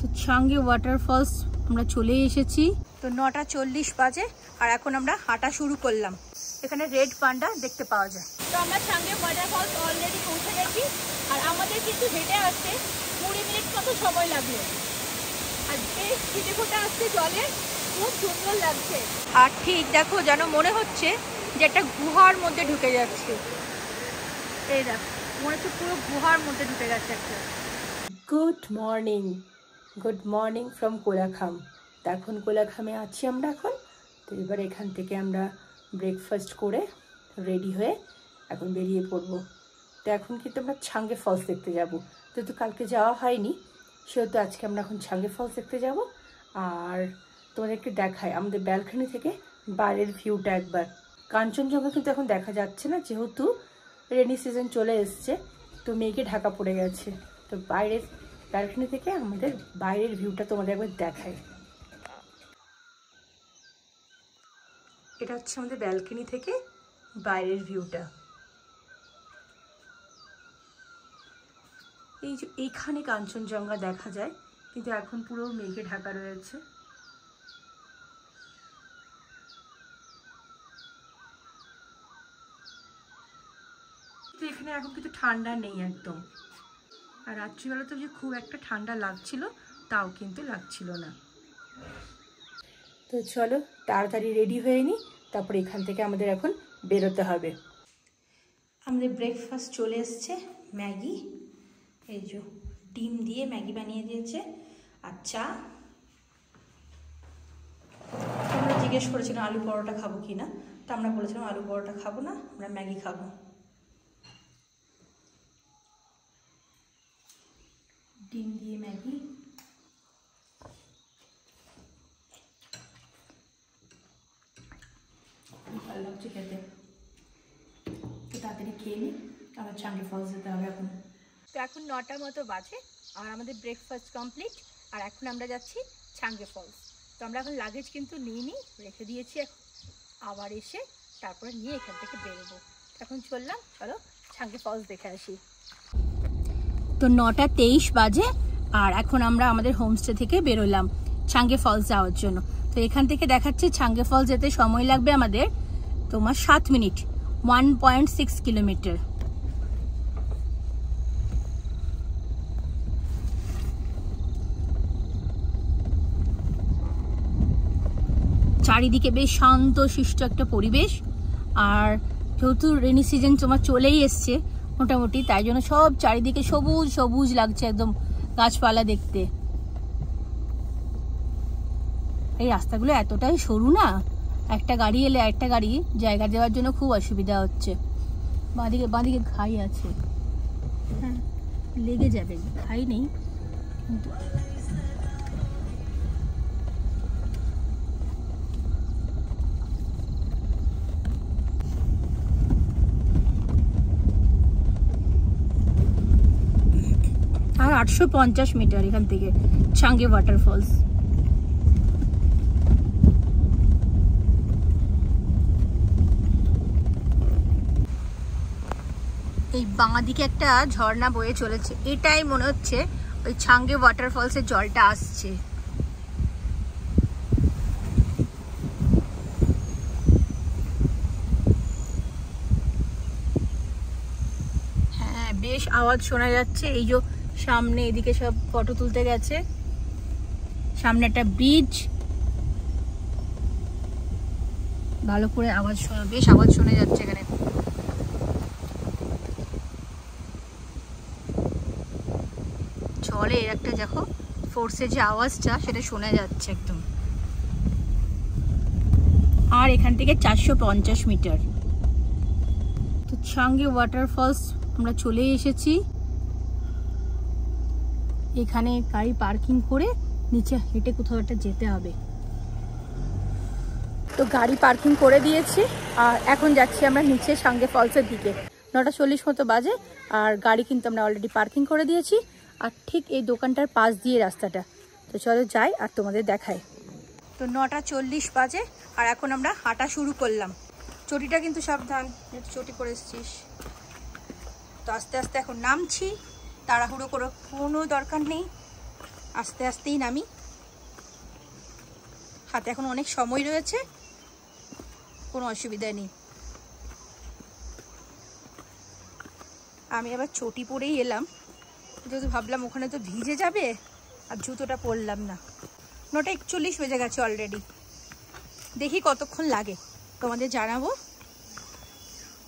তো চাঙ্গে ওয়াটারফলস আমরা চলে এসেছি। তো 9:40 বাজে আর এখন আমরা হাঁটা শুরু করলাম। এখানে রেড পান্ডা দেখতে পাওয়া যায়। তো আমরা চাঙ্গে ওয়াটারফলস অলরেডি পৌঁছে গেছি আর আমাদের কিন্তু হেঁটে আসতে 20 মিনিট মতো সময় লাগলো। আর বেশ ছিটে ফোটা আসছে জলে, খুব সুন্দর লাগছে। আর ঠিক দেখো যেন মনে হচ্ছে যে একটা গুহার মধ্যে ঢুকে যাচ্ছে। এই দেখো মনে হচ্ছে পুরো গুহার মধ্যে ঢুকে যাচ্ছে একটা। Good morning from Kolakham. তো এখন কোলাখামে আছি আমরা এখন। তো এবার এখান থেকে আমরা ব্রেকফাস্ট করে রেডি হয়ে এখন বেরিয়ে পড়বো। তো এখন কিন্তু আমরা চাঙ্গে ফলস দেখতে যাব। যেহেতু কালকে যাওয়া হয়নি সেহেতু আজকে আমরা এখন চাঙ্গে ফলস দেখতে যাব। আর তোমাদেরকে দেখায় আমাদের ব্যালকনি থেকে বাইরের ভিউটা একবার। কাঞ্চনজঙ্ঘা কিন্তু এখন দেখা যাচ্ছে না, যেহেতু রেনি সিজন চলে এসছে, তো মেঘে ঢাকা পড়ে গেছে। তো বাইরের ব্যালকনি থেকে আমাদের বাইরের ভিউটা তোমাদের একবার দেখায়। এটা হচ্ছে আমাদের ব্যালকনি থেকে বাইরের ভিউটা। এই যে এইখানে কাঞ্চনজঙ্ঘা দেখা যায়, কিন্তু এখন পুরো মেঘে ঢাকা রয়েছে। তো এখানে এখন কিন্তু ঠান্ডা নেই একদম। আর রাত্রিবেলা তো যে খুব একটা ঠান্ডা লাগছিল তাও কিন্তু লাগছিল না। তো চলো তাড়াতাড়ি রেডি হয়ে নিই, তারপর এখান থেকে আমাদের এখন বেরোতে হবে। আমাদের ব্রেকফাস্ট চলে এসছে, ম্যাগি। এই যে ডিম দিয়ে ম্যাগি বানিয়ে দিয়েছে আর চা। আমরা জিজ্ঞেস করেছিলাম আলু পরোটা খাবো কি না, তা আমরা বলেছিলাম আলু পরোটা খাবো না, আমরা ম্যাগি খাবো। ডিম দিয়ে ম্যাগি। ভালো লাগছে খেতে। তো তাড়াতাড়ি খেয়ে নিই, আবার চাঙ্গে ফলস যেতে হবে এখন। তো এখন 9টা মতো বাজে আর আমাদের ব্রেকফাস্ট কমপ্লিট। আর এখন আমরা যাচ্ছি চাঙ্গে ফলস। তো আমরা এখন লাগেজ কিন্তু নিইনি, রেখে দিয়েছি। এখন আবার এসে তারপরে নিয়ে এখান থেকে বেরোবো। এখন চললাম, চলো চাঙ্গে ফলস দেখে আসি। তো 9:23 বাজে আর এখন আমরা আমাদের হোমস্টে থেকে বেরোলাম চাঙ্গে ফলস যাওয়ার জন্য। তো এখান থেকে দেখাচ্ছে চাঙ্গে ফলস যেতে সময় লাগবে আমাদের তোমার 7 মিনিট, 1.6 কিলোমিটার। চারিদিকে বেশ শান্ত শিষ্ট একটা পরিবেশ। আর যেহেতু রেনি সিজন তোমার চলেই এসছে মোটামুটি, তাই জন্য সব চারিদিকে সবুজ সবুজ লাগছে একদম, গাছপালা দেখতে। এই রাস্তাগুলো এতটাই সরু না, একটা গাড়ি এলে একটা গাড়ি জায়গা দেওয়ার জন্য খুব অসুবিধা হচ্ছে। বাঁদিকে খাই আছে, হ্যাঁ লেগে যাবে, খাই নেই কিন্তু। আর 850 মিটার এখান থেকে চাঙ্গে ওয়াটারফলস। এই বাঁদিকে একটা ঝর্ণা বয়ে চলেছে, এটাই মনে হচ্ছে ওই চাঙ্গে ওয়াটারফলসের জলটা আসছে। হ্যাঁ বেশ আওয়াজ শোনা যাচ্ছে। এই যে সামনে এদিকে সব ফটো তুলতে গেছে, সামনে একটা ব্রিজ, ভালো করে আওয়াজ শোনা, বেশ আওয়াজ শোনা যাচ্ছে এখানে। জলের একটা দেখো ফোর্সের যে আওয়াজটা সেটা শোনা যাচ্ছে একদম। আর এখান থেকে 450 মিটার। তো চাঙ্গে ওয়াটারফলস আমরা চলে এসেছি। এখানে গাড়ি পার্কিং করে নিচে হেঁটে কোথাও একটা যেতে হবে। তো গাড়ি পার্কিং করে দিয়েছি আর এখন যাচ্ছি আমরা নিচে চাঙ্গে ফলসের দিকে। 9:40 মতো বাজে আর গাড়ি কিন্তু আমরা অলরেডি পার্কিং করে দিয়েছি। আর ঠিক এই দোকানটার পাশ দিয়ে রাস্তাটা। তো চলো যাই আর তোমাদের দেখাই। তো 9:40 বাজে আর এখন আমরা হাঁটা শুরু করলাম। চটিটা কিন্তু সাবধান, চটি পরে এসছিস। তো আস্তে আস্তে এখন নামছি, তাড়াহুড়ো করে কোনো দরকার নেই। আস্তে আস্তেই নামি, হাতে এখন অনেক সময় রয়েছে, কোনো অসুবিধা নেই। আমি আবার চটি পরেই এলাম, যেহেতু ভাবলাম ওখানে তো ভিজে যাবে, আর জুতোটা পরলাম না। 9:41 বেজে গেছে অলরেডি। দেখি কতক্ষণ লাগে, তোমাদের জানাবো।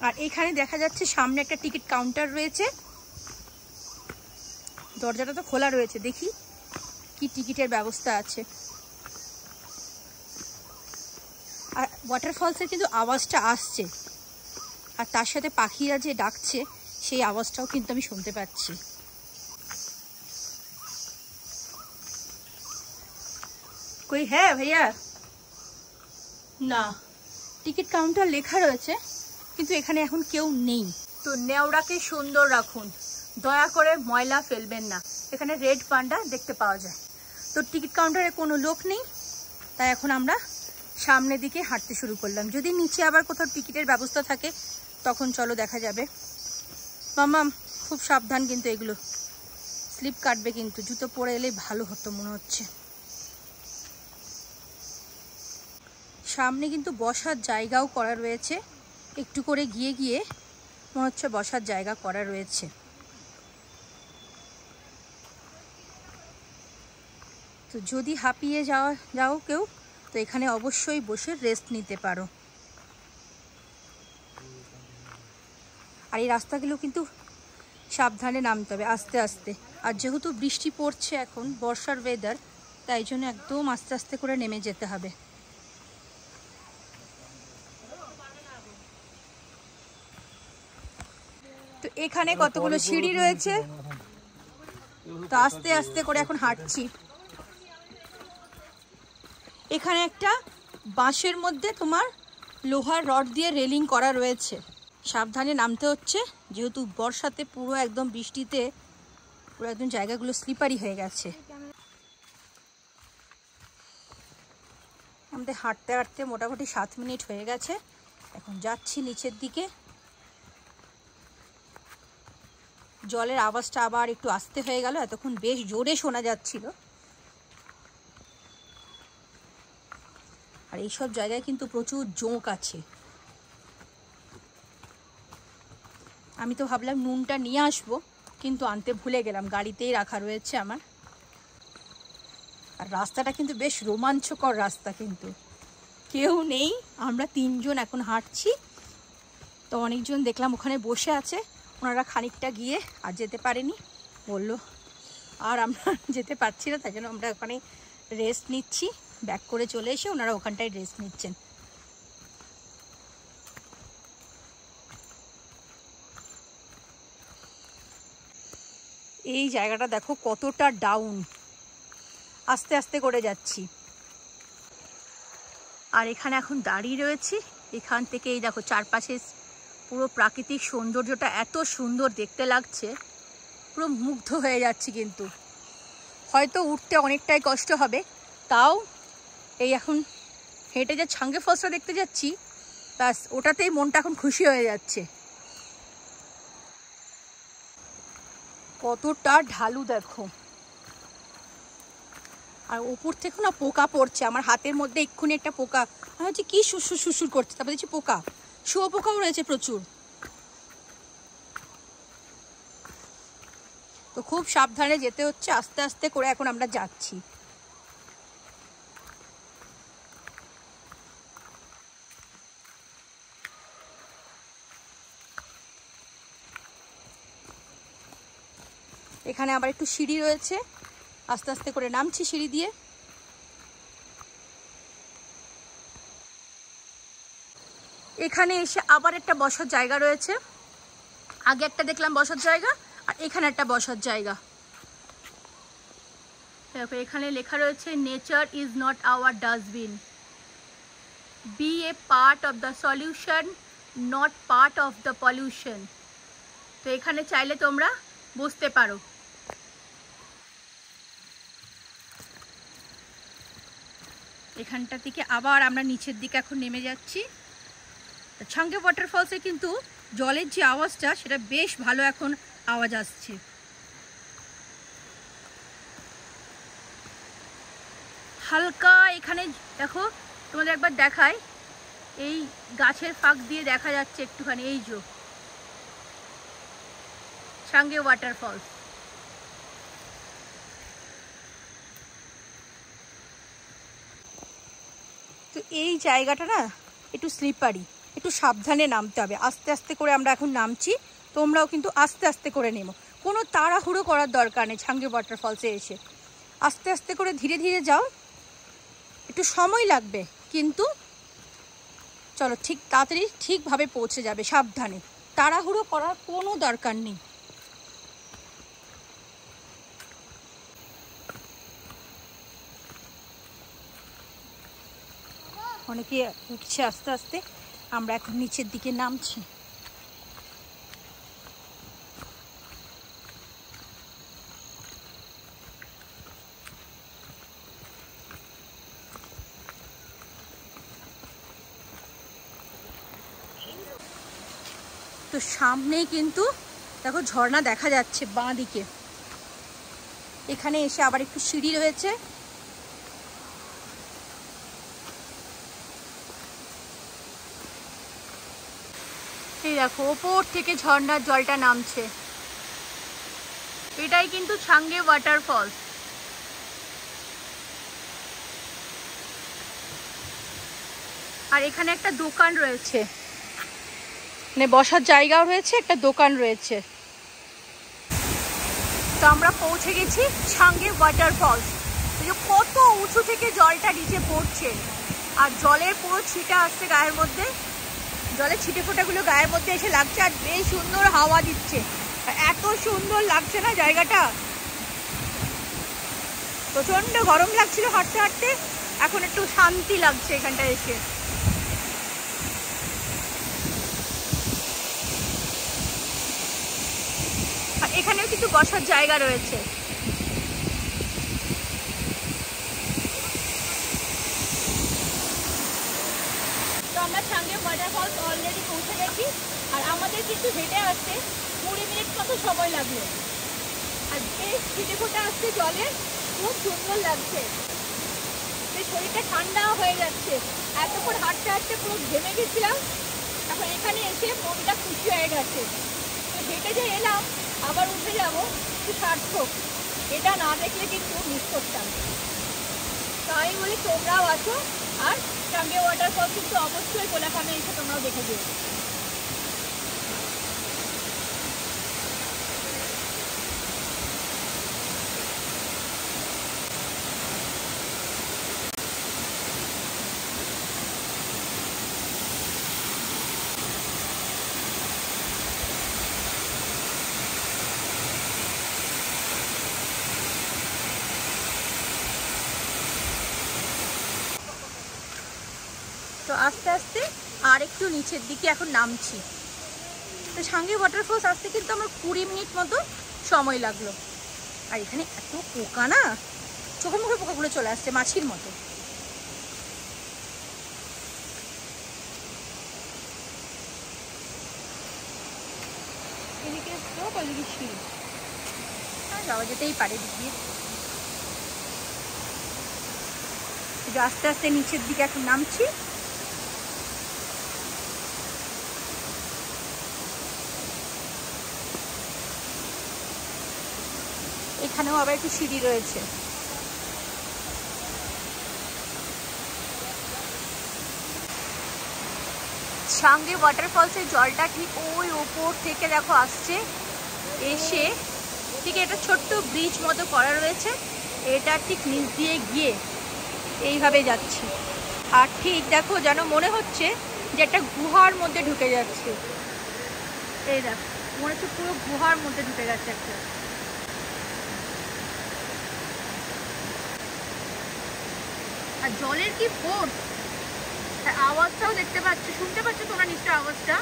আর এখানে দেখা যাচ্ছে সামনে একটা টিকিট কাউন্টার রয়েছে, দরজাটা তো খোলা রয়েছে, দেখি কি টিকিটের ব্যবস্থা আছে। আর ওয়াটারফলসের কিন্তু আওয়াজটা আসছে, আর তার সাথে পাখিরা যে ডাকছে সেই আওয়াজটাও কিন্তু আমি শুনতে পাচ্ছি। কই হ্যাঁ ভাইয়া? না, টিকিট কাউন্টার লেখা রয়েছে কিন্তু এখানে এখন কেউ নেই। তো নেওড়াকে সুন্দর রাখুন, দয়া করে ময়লা ফেলবেন না। এখানে রেড পান্ডা দেখতে পাওয়া যায়। তো টিকিট কাউন্টারে কোনো লোক নেই, তাই এখন আমরা সামনের দিকে হাঁটতে শুরু করলাম। যদি নিচে আবার কোথাও টিকিটের ব্যবস্থা থাকে তখন চলো দেখা যাবে। মাম্মাম খুব সাবধান কিন্তু, এগুলো স্লিপ কাটবে কিন্তু, জুতো পরে এলে ভালো হতো মনে হচ্ছে। সামনে কিন্তু বসার জায়গাও করা রয়েছে, একটু করে গিয়ে গিয়ে মনে হচ্ছে বসার জায়গা করা রয়েছে। তো যদি হাঁপিয়ে যাও কেউ, তো এখানে অবশ্যই বসে রেস্ট নিতে পারো। আর এই রাস্তাগুলো কিন্তু সাবধানে নামতে হবে, আস্তে আস্তে। আর যেহেতু বৃষ্টি পড়ছে, এখন বর্ষার ওয়েদার, তাই জন্য একদম আস্তে আস্তে করে নেমে যেতে হবে। তো এখানে কতগুলো সিঁড়ি রয়েছে, তো আস্তে আস্তে করে এখন হাঁটছি। এখানে একটা বাঁশের মধ্যে তোমার লোহার রড দিয়ে রেলিং করা রয়েছে, সাবধানে নামতে হচ্ছে, যেহেতু বর্ষাতে পুরো একদম বৃষ্টিতে পুরো একদম জায়গাগুলো স্লিপারি হয়ে গেছে। আমাদের হাঁটতে হাঁটতে মোটামুটি 7 মিনিট হয়ে গেছে, এখন যাচ্ছি নিচের দিকে। জলের আওয়াজটা আবার একটু আস্তে হয়ে গেল, এতক্ষণ বেশ জোরে শোনা যাচ্ছিল। আর এইসব জায়গায় কিন্তু প্রচুর জোঁক আছে। আমি তো ভাবলাম নুনটা নিয়ে আসবো, কিন্তু আনতে ভুলে গেলাম, গাড়িতেই রাখা রয়েছে আমার। আর রাস্তাটা কিন্তু বেশ রোমাঞ্চকর রাস্তা, কিন্তু কেউ নেই, আমরা 3 জন এখন হাঁটছি। তো অনেকজন দেখলাম ওখানে বসে আছে, ওনারা খানিকটা গিয়ে আর যেতে পারেনি, বললো আর আমরা যেতে পারছি না, তাই জন্য আমরা ওখানে রেস্ট নিচ্ছি। ব্যাক করে চলে এসে ওনারা ওখানটায় রেস্ট নিচ্ছেন। এই জায়গাটা দেখো কতটা ডাউন, আস্তে আস্তে করে যাচ্ছি। আর এখানে এখন দাঁড়িয়ে রয়েছি, এখান থেকে এই দেখো চারপাশে পুরো প্রাকৃতিক সৌন্দর্যটা এত সুন্দর দেখতে লাগছে, পুরো মুগ্ধ হয়ে যাচ্ছি। কিন্তু হয়তো উঠতে অনেকটাই কষ্ট হবে, তাও এই এখন হেঁটে যে ছাঙ্গে ফলসটা দেখতে যাচ্ছি, ব্যাস ওটাতেই মনটা এখন খুশি হয়ে যাচ্ছে। কতটা ঢালু দেখো, আর উপর থেকে না পোকা পড়ছে আমার হাতের মধ্যে। এক্ষুনি একটা পোকা, আমি হচ্ছে কি শুশুর শুশুর করছে, তারপরে দেখছি পোকা, শুয়োপোকাও রয়েছে প্রচুর। তো খুব সাবধানে যেতে হচ্ছে, আস্তে আস্তে করে এখন আমরা যাচ্ছি। এখানে আবার একটু সিঁড়ি রয়েছে, আস্তে আস্তে করে নামছি সিঁড়ি দিয়ে। এখানে এসে আবার একটা বসার জায়গা রয়েছে, আগে একটা দেখলাম বসার জায়গা, আর এখানে একটা বসার জায়গা। দেখো এখানে লেখা রয়েছে nature is not our dustbin, be a part of the solution, not part of the pollution. তো এখানে চাইলে তোমরা বসতে পারো। এখানটা থেকে আবার আমরা নিচের দিকে এখন নেমে যাচ্ছি। ছাঙ্গে ওয়াটারফলসে কিন্তু জলের যে আওয়াজটা, সেটা বেশ ভালো এখন আওয়াজ আসছে। হালকা এখানে দেখো, তোমাদের একবার দেখাই, এই গাছের ফাঁক দিয়ে দেখা যাচ্ছে একটুখানি, এই যে সাঙ্গে ওয়াটারফলস। তো এই জায়গাটা না একটু স্লিপারি, একটু সাবধানে নামতে হবে। আস্তে আস্তে করে আমরা এখন নামছি, তোমরাও কিন্তু আস্তে আস্তে করে নেমো। কোনো তাড়াহুড়ো করার দরকার নেই। ছাঙ্গে ওয়াটারফলসে এসে আস্তে আস্তে করে ধীরে ধীরে যাও, একটু সময় লাগবে কিন্তু চলো ঠিক তাড়াতাড়ি ঠিকভাবে পৌঁছে যাবে। সাবধানে, তাড়াহুড়ো করার কোনো দরকার নেই। অনেকে উঠছে আস্তে আস্তে, আমরা এখন নিচের দিকে নামছি। তো সামনেই কিন্তু দেখো ঝর্ণা দেখা যাচ্ছে বাঁ দিকে। এখানে এসে আবার একটু সিঁড়ি রয়েছে। এই দেখো ওপর থেকে ঝর্ণার জলটা নামছে। এটাই কিন্তু ছাঙ্গে ওয়াটারফলস। আর এখানে একটা দোকান রয়েছে, মানে বসার জায়গাও রয়েছে, একটা দোকান রয়েছে। তো আমরা পৌঁছে গেছি ছাঙ্গে ওয়াটারফলস। কত উঁচু থেকে জলটা নিচে পড়ছে, আর জলের পুরো ছিটা আসছে গায়ের মধ্যে। জলের ছিটে ফোঁটাগুলো গায়ের মধ্যে এসে লাগছে, আর বেশ সুন্দর হাওয়া দিচ্ছে। এত সুন্দর লাগছে না জায়গাটা। প্রচন্ড গরম লাগছিল হাঁটতে হাঁটতে, এখন একটু শান্তি লাগছে এখানটা এসে। আর এখানেও কিন্তু বসার জায়গা রয়েছে। তো আমরা ছাঙ্গে ওয়াটারফলস অলরেডি পৌঁছে গেছি, আর আমাদের কিন্তু হেঁটে আসতে 20 মিনিট মতো সময় লাগলো। আর বেশ ছিটে ফোঁটা আসছে জলে, খুব সুন্দর লাগছে। বেশ শরীরটা ঠান্ডা হয়ে যাচ্ছে। এতক্ষণ হাঁটতে হাঁটতে পুরো ঘেমে গেছিলাম, এখন এখানে এসে মনটা খুশি হয়ে গেছে। তো হেঁটে যে এলাম, আবার উঠে যাবো, একটু সার্থক। এটা না দেখলে কিন্তু মিস করতাম। তো আমি বলি তোমরাও আছো, আর ছাঙ্গে ওয়াটারফল কিন্তু অবশ্যই কোলাখামে এসে তোমরাও দেখে দিও। তো আস্তে আস্তে আর একটু নিচের দিকে এখন নামছি। তো ছাঙ্গে ওয়াটারফলস আসতে কিন্তু আমার 20 মিনিট মতো সময় লাগলো। আর এখানে এত পোকা না, চোখে মুখে পোকাগুলো চলে আসছে মাছির মতো। এদিকে স্টোপ, ওইদিকে সিঁড়ি, যাওয়া যেতেই পারে দিক দিয়ে। আস্তে আস্তে নিচের দিকে এখন নামছি। এখানেও আবার একটু সিঁড়ি রয়েছে। ছাঙ্গে ওয়াটারফলসের জলটা ঠিক ওই ওপর থেকে দেখো আসছে, এসে ঠিক এটা ছোট্ট ব্রিজ মতো করা রয়েছে, এটা ঠিক নিচ দিয়ে গিয়ে এইভাবে যাচ্ছি। আর ঠিক দেখো যেন মনে হচ্ছে যে একটা গুহার মধ্যে ঢুকে যাচ্ছে। এই দেখো মনে হচ্ছে পুরো গুহার মধ্যে ঢুকে যাচ্ছে একটা। আর জলের কি ফোর্স, আওয়াজটাও দেখতে পাচ্ছ, শুনতে পাচ্ছ তোমরা নিশ্চয় আওয়াজটা,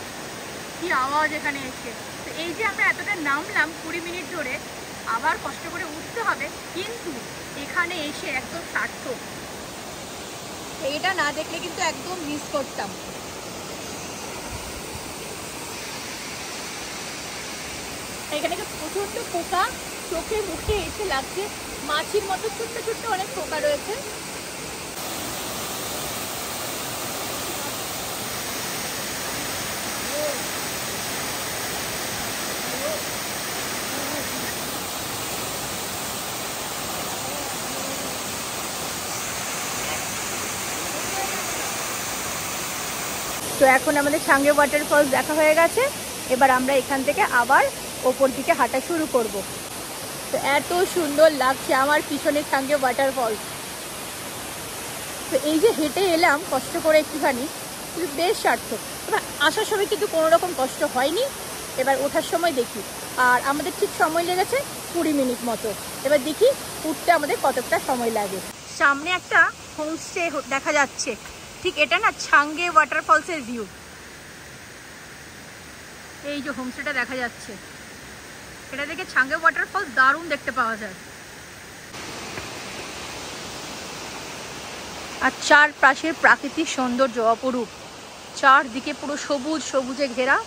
কি আওয়াজ এখানে এসে। তো এই যে আমরা এতটা নামলাম 20 মিনিট ধরে, আবার কষ্ট করে উঠতে হবে, কিন্তু এখানে এসে একদম সার্থক। এটা না দেখলে কিন্তু একদম মিস করতাম। এখানে প্রচন্ড পোকা চোখে মুখে এসে লাগছে, মাছির মতো ছোট্ট ছোট্ট অনেক পোকা রয়েছে। তো এখন আমাদের ছাঙ্গে ওয়াটারফলস দেখা হয়ে গেছে, এবার আমরা এখান থেকে আবার ওপর দিকে হাঁটা শুরু করব। তো এত সুন্দর লাগছে আমার পিছনে ছাঙ্গে ওয়াটারফলস। তো এই যে হেঁটে এলাম কষ্ট করে একটুখানি, কিন্তু বেশ সার্থক। এবার আসার সময় কিন্তু কোনো রকম কষ্ট হয়নি, এবার ওঠার সময় দেখি। আর আমাদের ঠিক সময় লেগেছে 20 মিনিট মতো। এবার দেখি উঠতে আমাদের কতটা সময় লাগে। সামনে একটা হোমস্টে দেখা যাচ্ছে, ঠিক এটা না ছাঙ্গে ওয়াটারফলসের ভিউ। এই যে হোমস্টেটা দেখা যাচ্ছে, এটা দেখে ছাঙ্গে ওয়াটারফলস দারুণ দেখতে পাওয়া যায়। আর চারপাশের প্রাকৃতিক সৌন্দর্য অপরূপ, চারদিকে পুরো সবুজ সবুজে ঘেরা।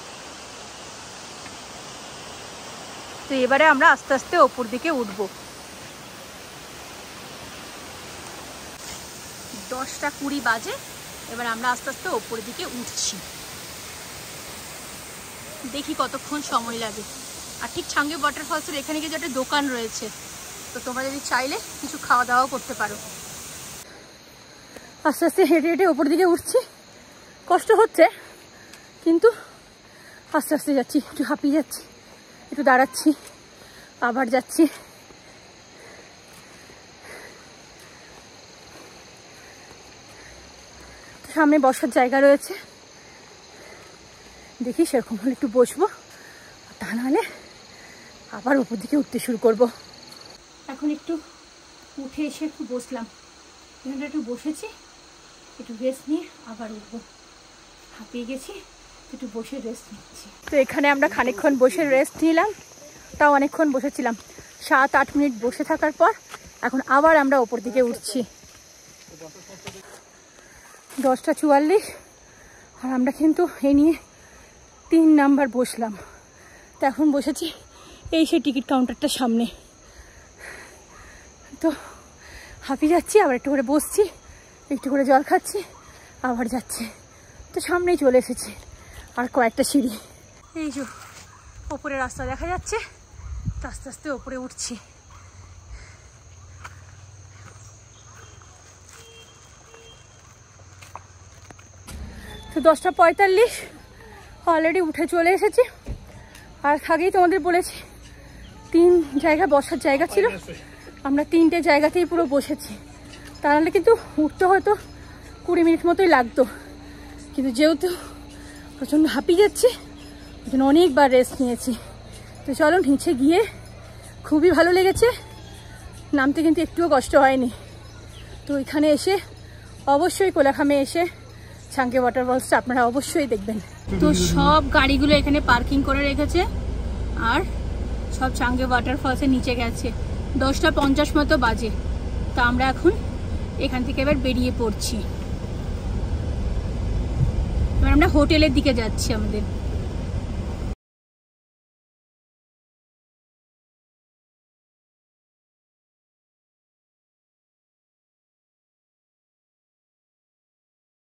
তো এবারে আমরা আস্তে আস্তে ওপর দিকে উঠব। 10টা 20 বাজে, এবার আমরা আস্তে আস্তে ওপর দিকে উঠছি। দেখি কতক্ষণ সময় লাগে। আর ঠিক ছাঙ্গে ওয়াটারফলসের এখানে কিছু একটা দোকান রয়েছে, তো তোমরা যদি চাইলে কিছু খাওয়া দাওয়াও করতে পারো। আস্তে আস্তে হেঁটে হেঁটে ওপর দিকে উঠছি, কষ্ট হচ্ছে কিন্তু আস্তে আস্তে যাচ্ছি। একটু হাঁপিয়ে যাচ্ছি, একটু দাঁড়াচ্ছি, আবার যাচ্ছি। সামনে বসার জায়গা রয়েছে, দেখি সেরকম হলে একটু বসবো, তা নাহলে আবার উপর দিকে উঠতে শুরু করব। এখন একটু উঠে এসে একটু বসলাম, এখানটা একটু বসেছি, একটু রেস্ট নিয়ে আবার উঠবো। হাঁপিয়ে গেছি, একটু বসে রেস্ট নিচ্ছি। তো এখানে আমরা খানিকক্ষণ বসে রেস্ট নিলাম, তাও অনেকক্ষণ বসেছিলাম। 7-8 মিনিট বসে থাকার পর এখন আবার আমরা ওপর দিকে উঠছি। 10টা 44, আর আমরা কিন্তু এ নিয়ে 3 নাম্বার বসলাম। তো এখন বসেছি এই সেই টিকিট কাউন্টারটার সামনে। তো হাঁপিয়ে যাচ্ছি, আবার একটু করে বসছি, একটু করে জল খাচ্ছি, আবার যাচ্ছি। তো সামনেই চলে এসেছি, আর কয়েকটা সিঁড়ি। এই যে ওপরে রাস্তা দেখা যাচ্ছে, তো আস্তে আস্তে ওপরে উঠছি। তো 10টা 45 অলরেডি উঠে চলে এসেছি। আর আগেই তোমাদের বলেছি 3 জায়গা বসার জায়গা ছিল, আমরা 3টে জায়গাতেই পুরো বসেছি। তাহলে কিন্তু উঠতে হয়তো 20 মিনিট মতোই লাগতো, কিন্তু যেহেতু প্রচণ্ড হাঁপিয়ে যাচ্ছি ওই জন্য অনেকবার রেস্ট নিয়েছি। তো চলো নিচে গিয়ে, খুবই ভালো লেগেছে, নামতে কিন্তু একটুও কষ্ট হয়নি। তো এখানে এসে অবশ্যই কোলাখামে এসে ছাঙ্গে ওয়াটারফলসটা আপনারা অবশ্যই দেখবেন। তো সব গাড়িগুলো এখানে পার্কিং করে রেখেছে, আর সব ছাঙ্গে ওয়াটারফলসের নিচে গেছে। 10টা 50 মতো বাজে। তা আমরা এখন এখান থেকে এবার বেরিয়ে পড়ছি। এবার আমরা হোটেলের দিকে যাচ্ছি আমাদের।